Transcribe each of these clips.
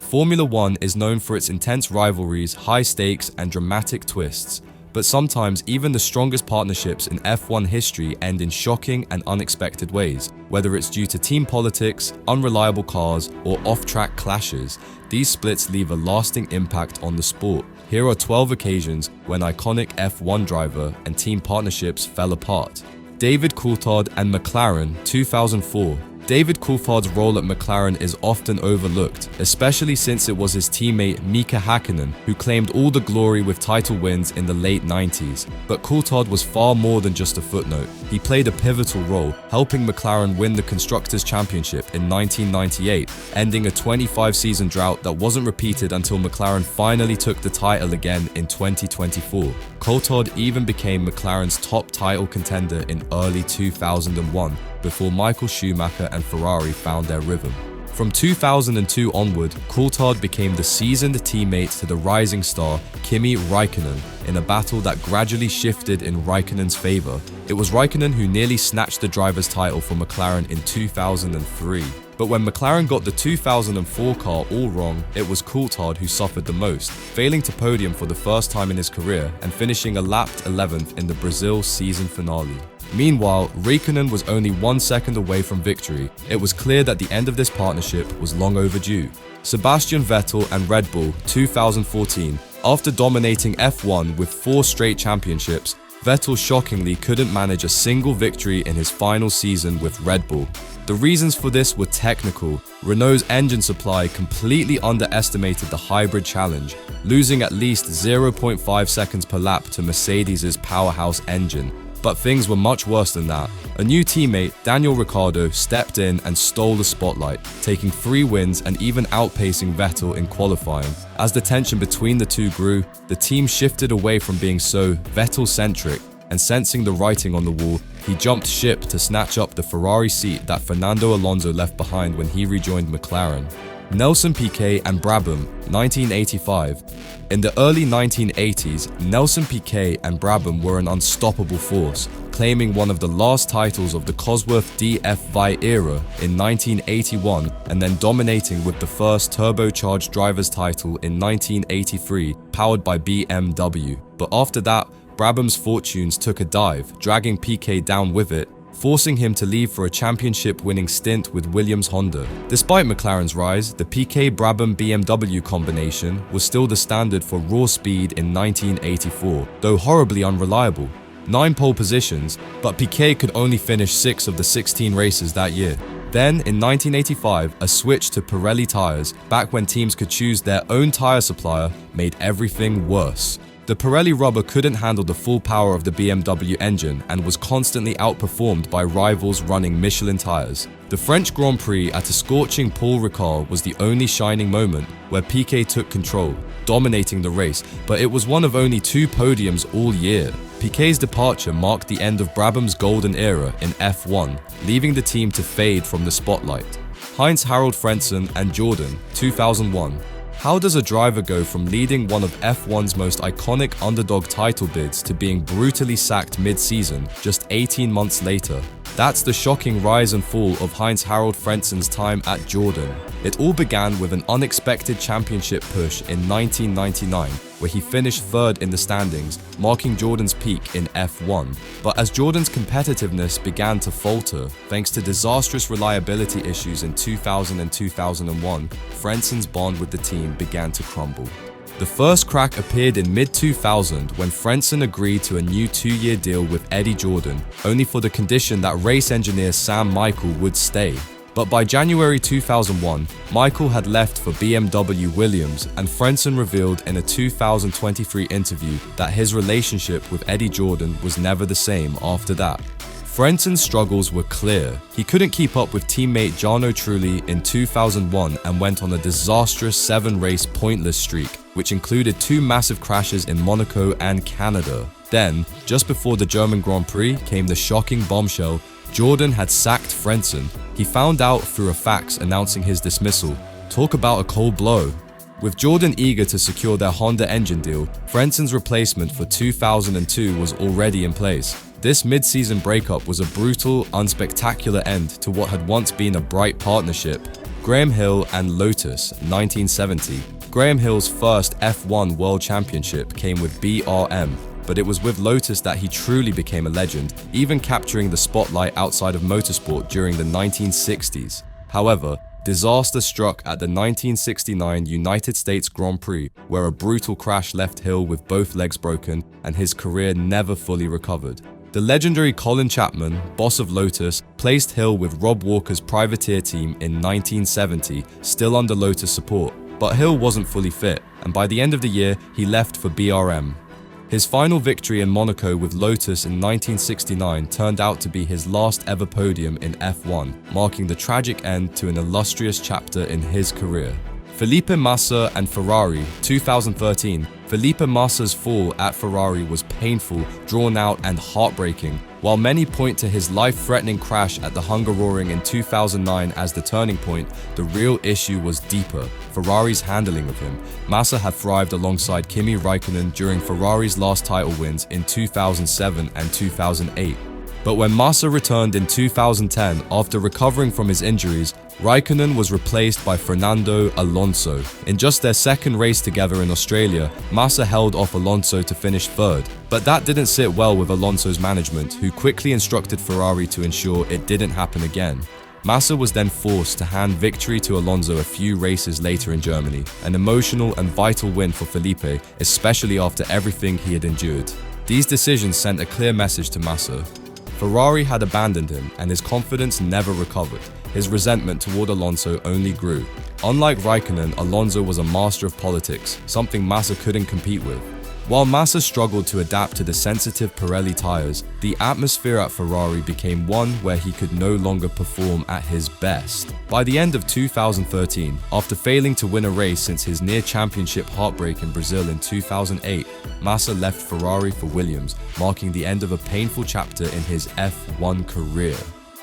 Formula One is known for its intense rivalries, high stakes, and dramatic twists. But sometimes even the strongest partnerships in F1 history end in shocking and unexpected ways. Whether it's due to team politics, unreliable cars, or off-track clashes, these splits leave a lasting impact on the sport. Here are 12 occasions when iconic F1 driver and team partnerships fell apart. David Coulthard and McLaren, 2004. David Coulthard's role at McLaren is often overlooked, especially since it was his teammate Mika Häkkinen who claimed all the glory with title wins in the late 90s. But Coulthard was far more than just a footnote. He played a pivotal role, helping McLaren win the Constructors' Championship in 1998, ending a 25-season drought that wasn't repeated until McLaren finally took the title again in 2024. Coulthard even became McLaren's top title contender in early 2001, before Michael Schumacher and Ferrari found their rhythm. From 2002 onward, Coulthard became the seasoned teammate to the rising star Kimi Räikkönen in a battle that gradually shifted in Räikkönen's favor. It was Räikkönen who nearly snatched the driver's title for McLaren in 2003. But when McLaren got the 2004 car all wrong, it was Coulthard who suffered the most, failing to podium for the first time in his career and finishing a lapped 11th in the Brazil season finale. Meanwhile, Räikkönen was only 1 second away from victory. It was clear that the end of this partnership was long overdue. Sebastian Vettel and Red Bull, 2014. After dominating F1 with 4 straight championships, Vettel shockingly couldn't manage a single victory in his final season with Red Bull. The reasons for this were technical. Renault's engine supply completely underestimated the hybrid challenge, losing at least 0.5 seconds per lap to Mercedes' powerhouse engine. But things were much worse than that. A new teammate, Daniel Ricciardo, stepped in and stole the spotlight, taking 3 wins and even outpacing Vettel in qualifying. As the tension between the two grew, the team shifted away from being so Vettel-centric, and sensing the writing on the wall, he jumped ship to snatch up the Ferrari seat that Fernando Alonso left behind when he rejoined McLaren. Nelson Piquet and Brabham, 1985. In the early 1980s, Nelson Piquet and Brabham were an unstoppable force, claiming one of the last titles of the Cosworth DFV era in 1981 and then dominating with the first turbocharged driver's title in 1983, powered by BMW. But after that, Brabham's fortunes took a dive, dragging Piquet down with it, forcing him to leave for a championship-winning stint with Williams Honda. Despite McLaren's rise, the Piquet-Brabham BMW combination was still the standard for raw speed in 1984, though horribly unreliable. 9 pole positions, but Piquet could only finish 6 of the 16 races that year. Then, in 1985, a switch to Pirelli tires, back when teams could choose their own tire supplier, made everything worse. The Pirelli rubber couldn't handle the full power of the BMW engine and was constantly outperformed by rivals running Michelin tires. The French Grand Prix at a scorching Paul Ricard was the only shining moment where Piquet took control, dominating the race, but it was one of only 2 podiums all year. Piquet's departure marked the end of Brabham's golden era in F1, leaving the team to fade from the spotlight. Hines Haroldfren and Jordan, 2001. How does a driver go from leading one of F1's most iconic underdog title bids to being brutally sacked mid-season just 18 months later? That's the shocking rise and fall of Hines Haroldfren's time at Jordan. It all began with an unexpected championship push in 1999, where he finished 3rd in the standings, marking Jordan's peak in F1. But as Jordan's competitiveness began to falter, thanks to disastrous reliability issues in 2000 and 2001, Frenzen's bond with the team began to crumble. The first crack appeared in mid-2000 when Frentzen agreed to a new 2-year deal with Eddie Jordan, only for the condition that race engineer Sam Michael would stay. But by January 2001, Michael had left for BMW Williams, and Frentzen revealed in a 2023 interview that his relationship with Eddie Jordan was never the same after that. Frenzen's struggles were clear. He couldn't keep up with teammate Jarno Trulli in 2001 and went on a disastrous 7-race pointless streak, which included 2 massive crashes in Monaco and Canada. Then, just before the German Grand Prix, came the shocking bombshell: Jordan had sacked Frentzen. He found out through a fax announcing his dismissal. Talk about a cold blow. With Jordan eager to secure their Honda engine deal, Frenzen's replacement for 2002 was already in place. This mid-season breakup was a brutal, unspectacular end to what had once been a bright partnership. Graham Hill and Lotus, 1970. Graham Hill's first F1 World Championship came with BRM, but it was with Lotus that he truly became a legend, even capturing the spotlight outside of motorsport during the 1960s. However, disaster struck at the 1969 United States Grand Prix, where a brutal crash left Hill with both legs broken and his career never fully recovered. The legendary Colin Chapman, boss of Lotus, placed Hill with Rob Walker's privateer team in 1970, still under Lotus support, but Hill wasn't fully fit, and by the end of the year, he left for BRM. His final victory in Monaco with Lotus in 1969 turned out to be his last ever podium in F1, marking the tragic end to an illustrious chapter in his career. Felipe Massa and Ferrari, 2013. Felipe Massa's fall at Ferrari was painful, drawn out, and heartbreaking. While many point to his life-threatening crash at the Hungaroring in 2009 as the turning point, the real issue was deeper: Ferrari's handling of him. Massa had thrived alongside Kimi Raikkonen during Ferrari's last title wins in 2007 and 2008. But when Massa returned in 2010 after recovering from his injuries, Raikkonen was replaced by Fernando Alonso. In just their second race together in Australia, Massa held off Alonso to finish third. But that didn't sit well with Alonso's management, who quickly instructed Ferrari to ensure it didn't happen again. Massa was then forced to hand victory to Alonso a few races later in Germany, an emotional and vital win for Felipe, especially after everything he had endured. These decisions sent a clear message to Massa. Ferrari had abandoned him, and his confidence never recovered. His resentment toward Alonso only grew. Unlike Raikkonen, Alonso was a master of politics, something Massa couldn't compete with. While Massa struggled to adapt to the sensitive Pirelli tires, the atmosphere at Ferrari became one where he could no longer perform at his best. By the end of 2013, after failing to win a race since his near-championship heartbreak in Brazil in 2008, Massa left Ferrari for Williams, marking the end of a painful chapter in his F1 career.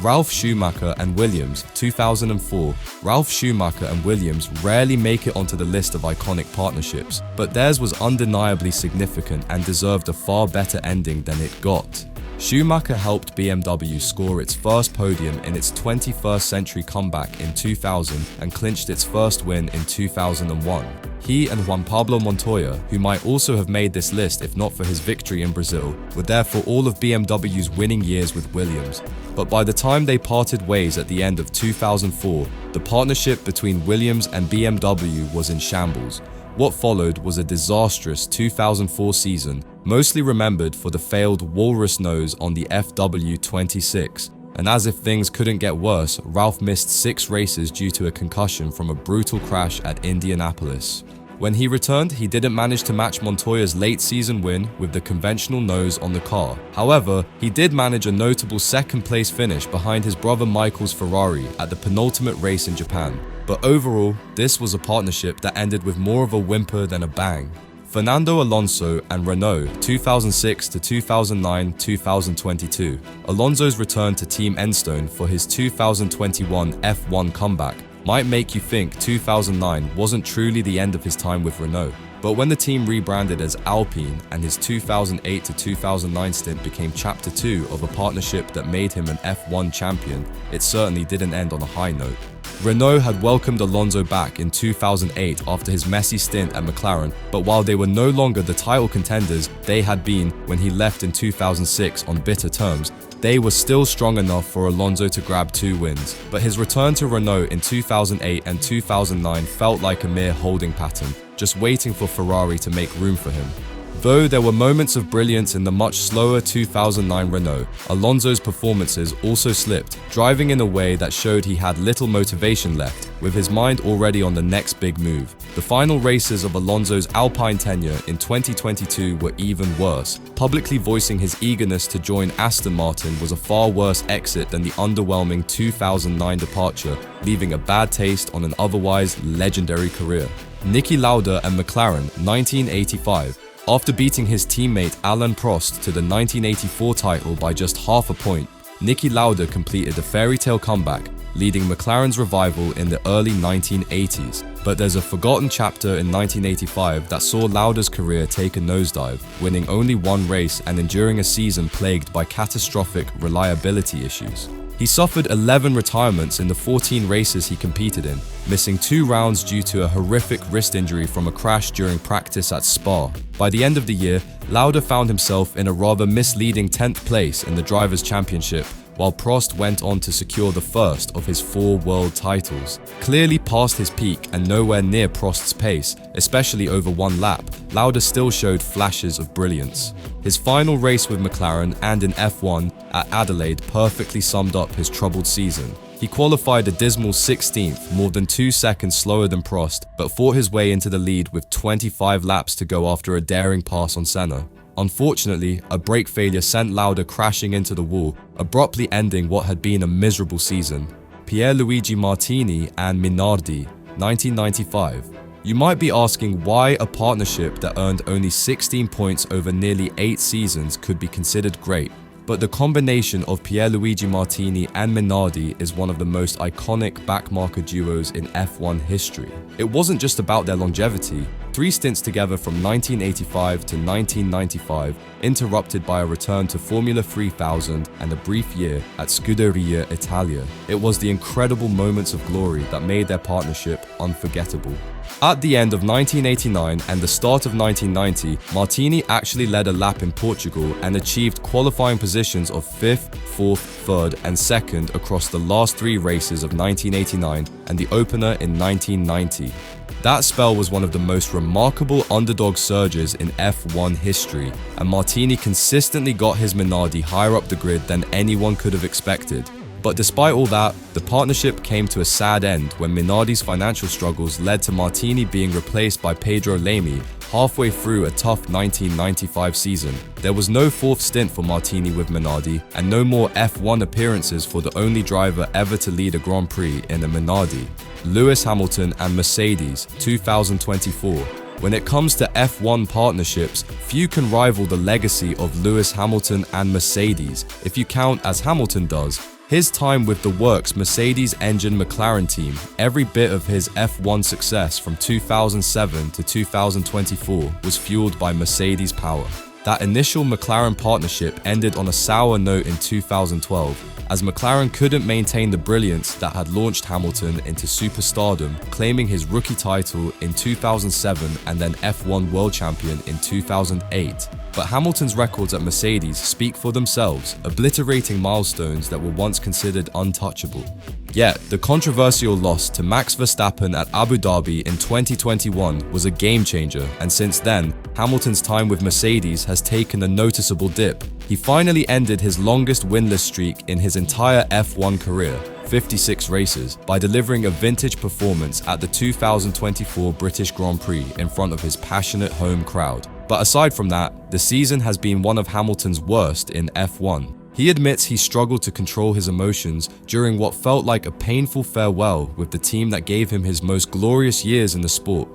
Ralf Schumacher and Williams, 2004. Ralf Schumacher and Williams rarely make it onto the list of iconic partnerships, but theirs was undeniably significant and deserved a far better ending than it got. Schumacher helped BMW score its first podium in its 21st century comeback in 2000 and clinched its first win in 2001. He and Juan Pablo Montoya, who might also have made this list if not for his victory in Brazil, were there for all of BMW's winning years with Williams. But by the time they parted ways at the end of 2004, the partnership between Williams and BMW was in shambles. What followed was a disastrous 2004 season, mostly remembered for the failed walrus nose on the FW26. And as if things couldn't get worse, Ralf missed 6 races due to a concussion from a brutal crash at Indianapolis. When he returned, he didn't manage to match Montoya's late season win with the conventional nose on the car. However, he did manage a notable second place finish behind his brother Michael's Ferrari at the penultimate race in Japan. But overall, this was a partnership that ended with more of a whimper than a bang. Fernando Alonso and Renault, 2006 to 2009-2022. Alonso's return to Team Enstone for his 2021 F1 comeback might make you think 2009 wasn't truly the end of his time with Renault. But when the team rebranded as Alpine and his 2008 to 2009 stint became chapter 2 of a partnership that made him an F1 champion, it certainly didn't end on a high note. Renault had welcomed Alonso back in 2008 after his messy stint at McLaren, but while they were no longer the title contenders they had been when he left in 2006 on bitter terms, they were still strong enough for Alonso to grab 2 wins. But his return to Renault in 2008 and 2009 felt like a mere holding pattern, just waiting for Ferrari to make room for him. Though there were moments of brilliance in the much slower 2009 Renault, Alonso's performances also slipped, driving in a way that showed he had little motivation left, with his mind already on the next big move. The final races of Alonso's Alpine tenure in 2022 were even worse. Publicly voicing his eagerness to join Aston Martin was a far worse exit than the underwhelming 2009 departure, leaving a bad taste on an otherwise legendary career. Niki Lauda and McLaren, 1985. After beating his teammate Alain Prost to the 1984 title by just half a point, Niki Lauda completed a fairy tale comeback, leading McLaren's revival in the early 1980s. But there's a forgotten chapter in 1985 that saw Lauda's career take a nosedive, winning only one race and enduring a season plagued by catastrophic reliability issues. He suffered 11 retirements in the 14 races he competed in, missing 2 rounds due to a horrific wrist injury from a crash during practice at Spa. By the end of the year, Lauda found himself in a rather misleading 10th place in the Drivers' Championship, while Prost went on to secure the first of his 4 world titles. Clearly past his peak and nowhere near Prost's pace, especially over one lap, Lauda still showed flashes of brilliance. His final race with McLaren and in F1 at Adelaide perfectly summed up his troubled season. He qualified a dismal 16th, more than 2 seconds slower than Prost, but fought his way into the lead with 25 laps to go after a daring pass on Senna. Unfortunately, a brake failure sent Lauda crashing into the wall, abruptly ending what had been a miserable season. Pierre Luigi Martini and Minardi, 1995. You might be asking why a partnership that earned only 16 points over nearly 8 seasons could be considered great. But the combination of Pierluigi Martini and Minardi is one of the most iconic backmarker duos in F1 history. It wasn't just about their longevity. 3 stints together from 1985 to 1995, interrupted by a return to Formula 3000 and a brief year at Scuderia Italia. It was the incredible moments of glory that made their partnership unforgettable. At the end of 1989 and the start of 1990, Martini actually led a lap in Portugal and achieved qualifying positions of 5th, 4th, 3rd and 2nd across the last 3 races of 1989 and the opener in 1990. That spell was one of the most remarkable underdog surges in F1 history, and Martini consistently got his Minardi higher up the grid than anyone could have expected. But despite all that, the partnership came to a sad end when Minardi's financial struggles led to Martini being replaced by Pedro Lamy halfway through a tough 1995 season. There was no 4th stint for Martini with Minardi, and no more F1 appearances for the only driver ever to lead a Grand Prix in a Minardi. Lewis Hamilton and Mercedes, 2024. When it comes to F1 partnerships, few can rival the legacy of Lewis Hamilton and Mercedes, if you count as Hamilton does. His time with the works Mercedes engine McLaren team, every bit of his F1 success from 2007 to 2024 was fueled by Mercedes power. That initial McLaren partnership ended on a sour note in 2012, as McLaren couldn't maintain the brilliance that had launched Hamilton into superstardom, claiming his rookie title in 2007 and then F1 world champion in 2008. But Hamilton's records at Mercedes speak for themselves, obliterating milestones that were once considered untouchable. Yet, the controversial loss to Max Verstappen at Abu Dhabi in 2021 was a game changer, and since then, Hamilton's time with Mercedes has taken a noticeable dip. He finally ended his longest winless streak in his entire F1 career, 56 races, by delivering a vintage performance at the 2024 British Grand Prix in front of his passionate home crowd. But aside from that, the season has been one of Hamilton's worst in F1. He admits he struggled to control his emotions during what felt like a painful farewell with the team that gave him his most glorious years in the sport.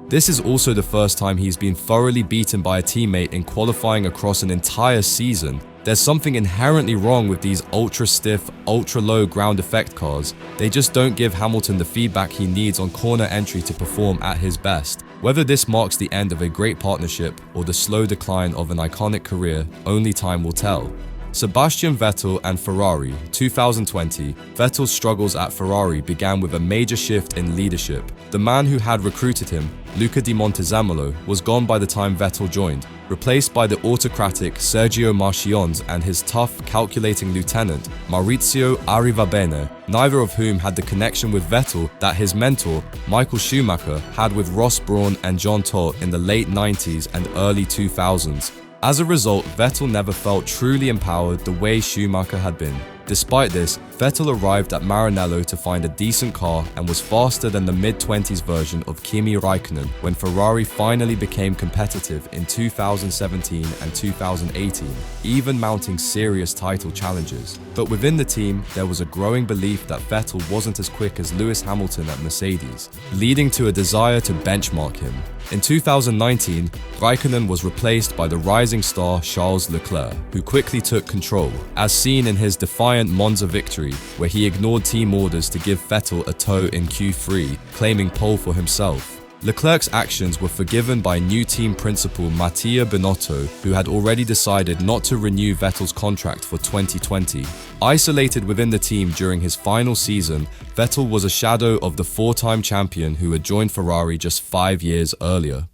This is also the first time he's been thoroughly beaten by a teammate in qualifying across an entire season. There's something inherently wrong with these ultra-stiff, ultra-low ground effect cars. They just don't give Hamilton the feedback he needs on corner entry to perform at his best. Whether this marks the end of a great partnership or the slow decline of an iconic career, only time will tell. Sebastian Vettel and Ferrari, 2020. Vettel's struggles at Ferrari began with a major shift in leadership. The man who had recruited him, Luca di Montezemolo, was gone by the time Vettel joined, replaced by the autocratic Sergio Marchionne and his tough, calculating lieutenant, Maurizio Arrivabene, neither of whom had the connection with Vettel that his mentor, Michael Schumacher, had with Ross Brawn and John Todt in the late 90s and early 2000s. As a result, Vettel never felt truly empowered the way Schumacher had been. Despite this, Vettel arrived at Maranello to find a decent car and was faster than the mid-20s version of Kimi Räikkönen when Ferrari finally became competitive in 2017 and 2018, even mounting serious title challenges. But within the team, there was a growing belief that Vettel wasn't as quick as Lewis Hamilton at Mercedes, leading to a desire to benchmark him. In 2019, Räikkönen was replaced by the rising star Charles Leclerc, who quickly took control, as seen in his defiant defiant Monza victory, where he ignored team orders to give Vettel a tow in Q3, claiming pole for himself. Leclerc's actions were forgiven by new team principal Mattia Binotto, who had already decided not to renew Vettel's contract for 2020. Isolated within the team during his final season, Vettel was a shadow of the four-time champion who had joined Ferrari just 5 years earlier.